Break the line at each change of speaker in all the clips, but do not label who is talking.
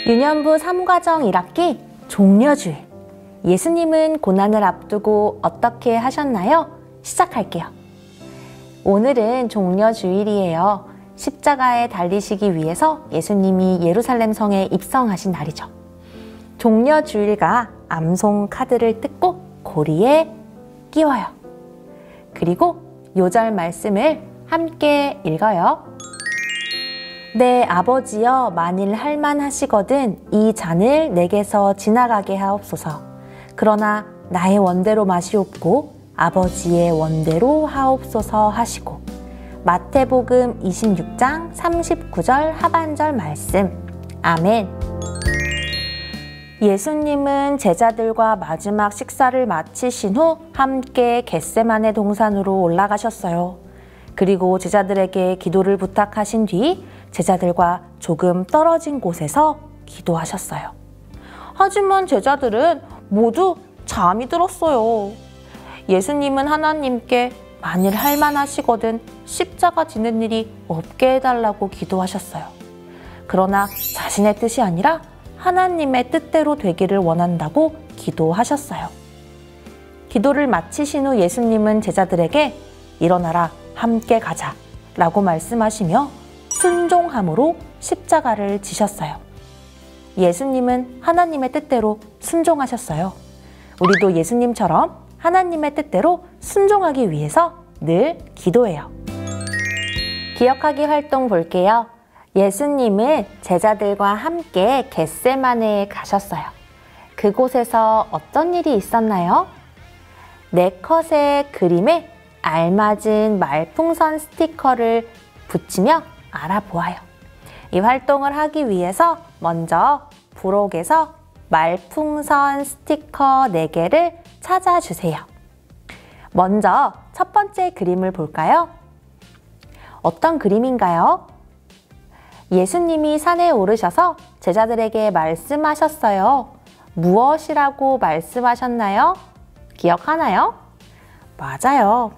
유년부 3과정 1학기 종려주일. 예수님은 고난을 앞두고 어떻게 하셨나요? 시작할게요. 오늘은 종려주일이에요. 십자가에 달리시기 위해서 예수님이 예루살렘 성에 입성하신 날이죠. 종려주일과 암송 카드를 뜯고 고리에 끼워요. 그리고 요절 말씀을 함께 읽어요. 내 아버지여, 만일 할만하시거든 이 잔을 내게서 지나가게 하옵소서. 그러나 나의 원대로 마시옵고 아버지의 원대로 하옵소서 하시고. 마태복음 26장 39절 하반절 말씀. 아멘. 예수님은 제자들과 마지막 식사를 마치신 후 함께 겟세마네 동산으로 올라가셨어요. 그리고 제자들에게 기도를 부탁하신 뒤 제자들과 조금 떨어진 곳에서 기도하셨어요. 하지만 제자들은 모두 잠이 들었어요. 예수님은 하나님께 만일 할만하시거든 십자가 지는 일이 없게 해달라고 기도하셨어요. 그러나 자신의 뜻이 아니라 하나님의 뜻대로 되기를 원한다고 기도하셨어요. 기도를 마치신 후 예수님은 제자들에게 일어나라, 함께 가자 라고 말씀하시며 순종함으로 십자가를 지셨어요. 예수님은 하나님의 뜻대로 순종하셨어요. 우리도 예수님처럼 하나님의 뜻대로 순종하기 위해서 늘 기도해요. 기억하기 활동 볼게요. 예수님은 제자들과 함께 겟세마네에 가셨어요. 그곳에서 어떤 일이 있었나요? 4컷의 그림에 알맞은 말풍선 스티커를 붙이며 알아보아요. 이 활동을 하기 위해서 먼저 부록에서 말풍선 스티커 4개를 찾아주세요. 먼저 첫 번째 그림을 볼까요? 어떤 그림인가요? 예수님이 산에 오르셔서 제자들에게 말씀하셨어요. 무엇이라고 말씀하셨나요? 기억하나요? 맞아요.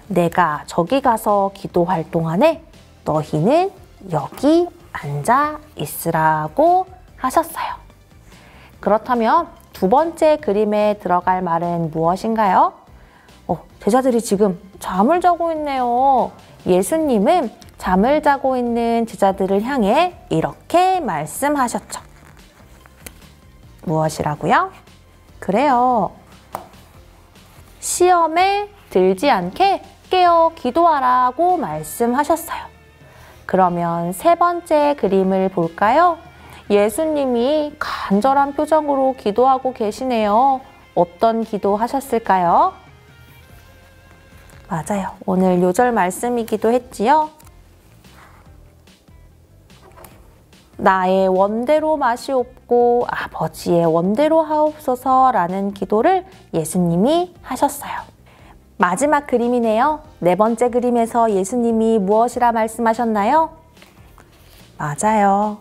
내가 저기 가서 기도할 동안에 너희는 여기 앉아 있으라고 하셨어요. 그렇다면 두 번째 그림에 들어갈 말은 무엇인가요? 제자들이 지금 잠을 자고 있네요. 예수님은 잠을 자고 있는 제자들을 향해 이렇게 말씀하셨죠. 무엇이라고요? 그래요. 시험에 들지 않게 깨어 기도하라고 말씀하셨어요. 그러면 세 번째 그림을 볼까요? 예수님이 간절한 표정으로 기도하고 계시네요. 어떤 기도 하셨을까요? 맞아요. 오늘 요절 말씀이기도 했지요. 나의 원대로 마시옵고 아버지의 원대로 하옵소서 라는 기도를 예수님이 하셨어요. 마지막 그림이네요. 4번째 그림에서 예수님이 무엇이라 말씀하셨나요? 맞아요.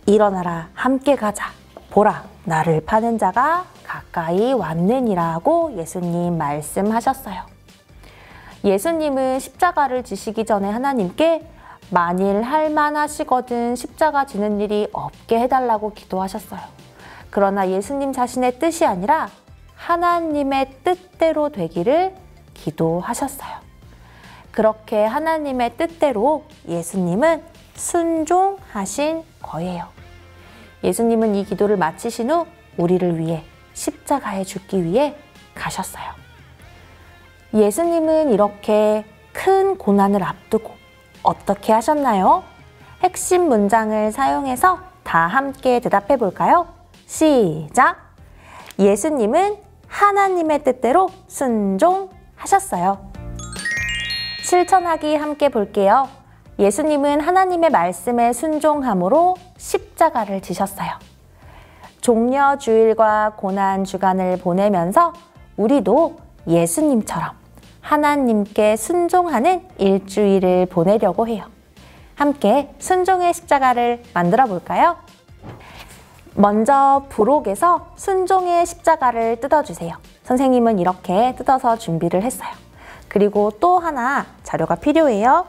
일어나라, 함께 가자. 보라, 나를 파는 자가 가까이 왔느니라고 예수님 말씀하셨어요. 예수님은 십자가를 지시기 전에 하나님께 만일 할만하시거든 십자가 지는 일이 없게 해달라고 기도하셨어요. 그러나 예수님 자신의 뜻이 아니라 하나님의 뜻대로 되기를 기도하셨어요. 그렇게 하나님의 뜻대로 예수님은 순종하신 거예요. 예수님은 이 기도를 마치신 후 우리를 위해 십자가에 죽기 위해 가셨어요. 예수님은 이렇게 큰 고난을 앞두고 어떻게 하셨나요? 핵심 문장을 사용해서 다 함께 대답해 볼까요? 시작! 예수님은 하나님의 뜻대로 순종하셨어요. 실천하기 함께 볼게요. 예수님은 하나님의 말씀에 순종함으로 십자가를 지셨어요. 종려주일과 고난주간을 보내면서 우리도 예수님처럼 하나님께 순종하는 일주일을 보내려고 해요. 함께 순종의 십자가를 만들어 볼까요? 먼저 부록에서 순종의 십자가를 뜯어주세요. 선생님은 이렇게 뜯어서 준비를 했어요. 그리고 또 하나 자료가 필요해요.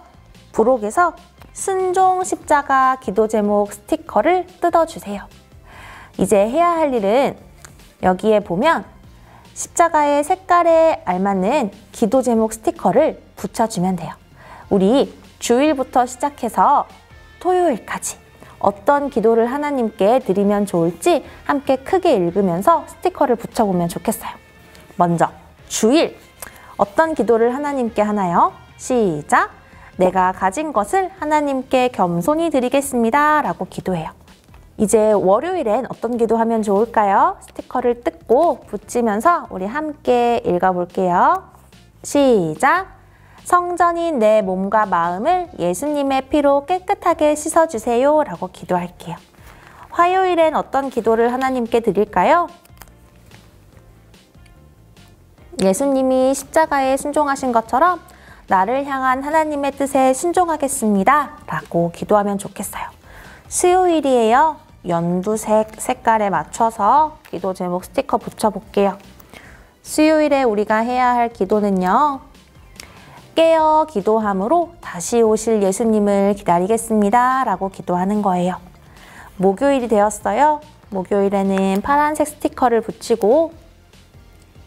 부록에서 순종 십자가 기도 제목 스티커를 뜯어주세요. 이제 해야 할 일은 여기에 보면 십자가의 색깔에 알맞는 기도 제목 스티커를 붙여주면 돼요. 우리 주일부터 시작해서 토요일까지 어떤 기도를 하나님께 드리면 좋을지 함께 크게 읽으면서 스티커를 붙여보면 좋겠어요. 먼저 주일 어떤 기도를 하나님께 하나요? 시작! 내가 가진 것을 하나님께 겸손히 드리겠습니다 라고 기도해요. 이제 월요일엔 어떤 기도하면 좋을까요? 스티커를 뜯고 붙이면서 우리 함께 읽어볼게요. 시작! 성전인 내 몸과 마음을 예수님의 피로 깨끗하게 씻어주세요 라고 기도할게요. 화요일엔 어떤 기도를 하나님께 드릴까요? 예수님이 십자가에 순종하신 것처럼 나를 향한 하나님의 뜻에 순종하겠습니다 라고 기도하면 좋겠어요. 수요일이에요. 연두색 색깔에 맞춰서 기도 제목 스티커 붙여볼게요. 수요일에 우리가 해야 할 기도는요. 깨어 기도함으로 다시 오실 예수님을 기다리겠습니다 라고 기도하는 거예요. 목요일이 되었어요. 목요일에는 파란색 스티커를 붙이고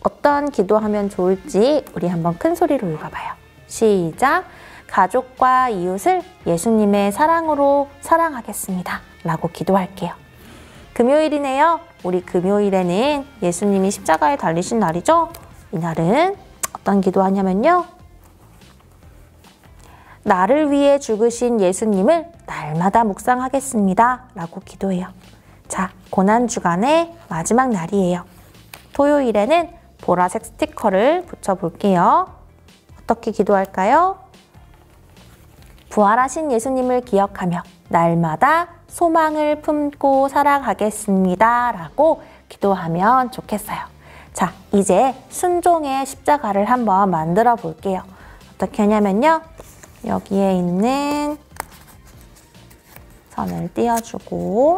어떤 기도하면 좋을지 우리 한번 큰 소리로 읽어봐요. 시작! 가족과 이웃을 예수님의 사랑으로 사랑하겠습니다 라고 기도할게요. 금요일이네요. 우리 금요일에는 예수님이 십자가에 달리신 날이죠. 이날은 어떤 기도하냐면요. 나를 위해 죽으신 예수님을 날마다 묵상하겠습니다 라고 기도해요. 자, 고난주간의 마지막 날이에요. 토요일에는 보라색 스티커를 붙여볼게요. 어떻게 기도할까요? 부활하신 예수님을 기억하며 날마다 소망을 품고 살아가겠습니다 라고 기도하면 좋겠어요. 자, 이제 순종의 십자가를 한번 만들어 볼게요. 어떻게 하냐면요. 여기에 있는 선을 띄워주고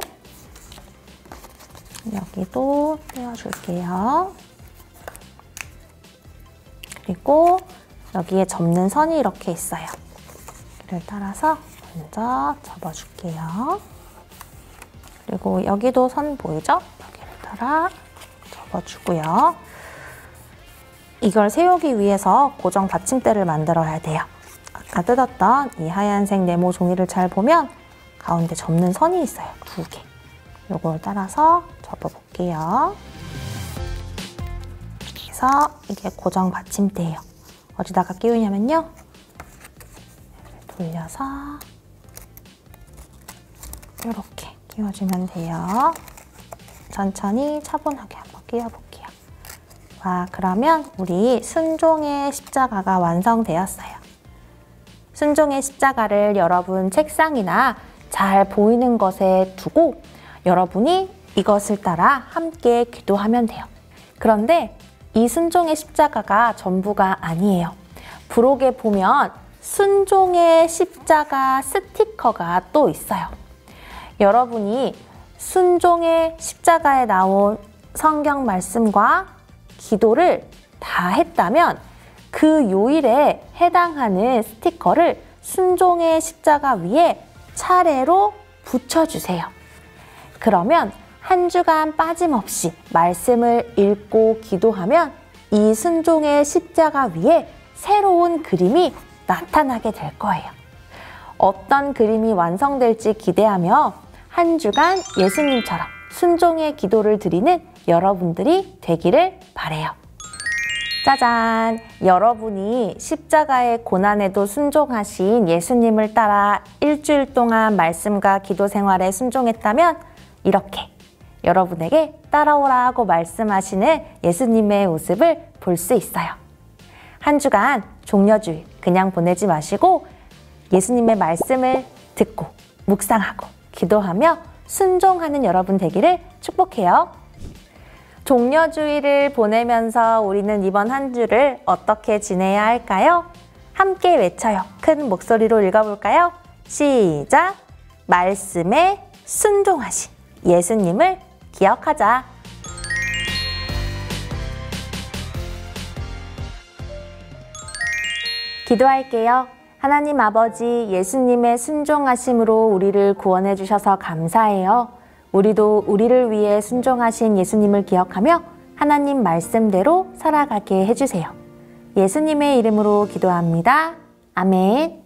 여기도 띄워줄게요. 그리고 여기에 접는 선이 이렇게 있어요. 이를 따라서 먼저 접어줄게요. 그리고 여기도 선 보이죠? 여기를 따라 접어주고요. 이걸 세우기 위해서 고정 받침대를 만들어야 돼요. 아까 뜯었던 이 하얀색 네모 종이를 잘 보면 가운데 접는 선이 있어요. 2개. 요걸 따라서 접어볼게요. 그래서 이게 고정 받침대예요. 어디다가 끼우냐면요. 돌려서 이렇게 끼워주면 돼요. 천천히 차분하게 한번 끼워볼게요. 와, 그러면 우리 순종의 십자가가 완성되었어요. 순종의 십자가를 여러분 책상이나 잘 보이는 것에 두고 여러분이 이것을 따라 함께 기도하면 돼요. 그런데 이 순종의 십자가가 전부가 아니에요. 부록에 보면 순종의 십자가 스티커가 또 있어요. 여러분이 순종의 십자가에 나온 성경 말씀과 기도를 다 했다면 그 요일에 해당하는 스티커를 순종의 십자가 위에 차례로 붙여주세요. 그러면 한 주간 빠짐없이 말씀을 읽고 기도하면 이 순종의 십자가 위에 새로운 그림이 나타나게 될 거예요. 어떤 그림이 완성될지 기대하며 한 주간 예수님처럼 순종의 기도를 드리는 여러분들이 되기를 바라요. 짜잔! 여러분이 십자가의 고난에도 순종하신 예수님을 따라 일주일 동안 말씀과 기도 생활에 순종했다면 이렇게 여러분에게 따라오라고 말씀하시는 예수님의 모습을 볼 수 있어요. 한 주간 종려주일 그냥 보내지 마시고 예수님의 말씀을 듣고 묵상하고 기도하며 순종하는 여러분 되기를 축복해요. 종려주일을 보내면서 우리는 이번 한 주를 어떻게 지내야 할까요? 함께 외쳐요. 큰 목소리로 읽어볼까요? 시작! 말씀에 순종하신 예수님을 기억하자. 기도할게요. 하나님 아버지, 예수님의 순종하심으로 우리를 구원해 주셔서 감사해요. 우리도 우리를 위해 순종하신 예수님을 기억하며 하나님 말씀대로 살아가게 해주세요. 예수님의 이름으로 기도합니다. 아멘.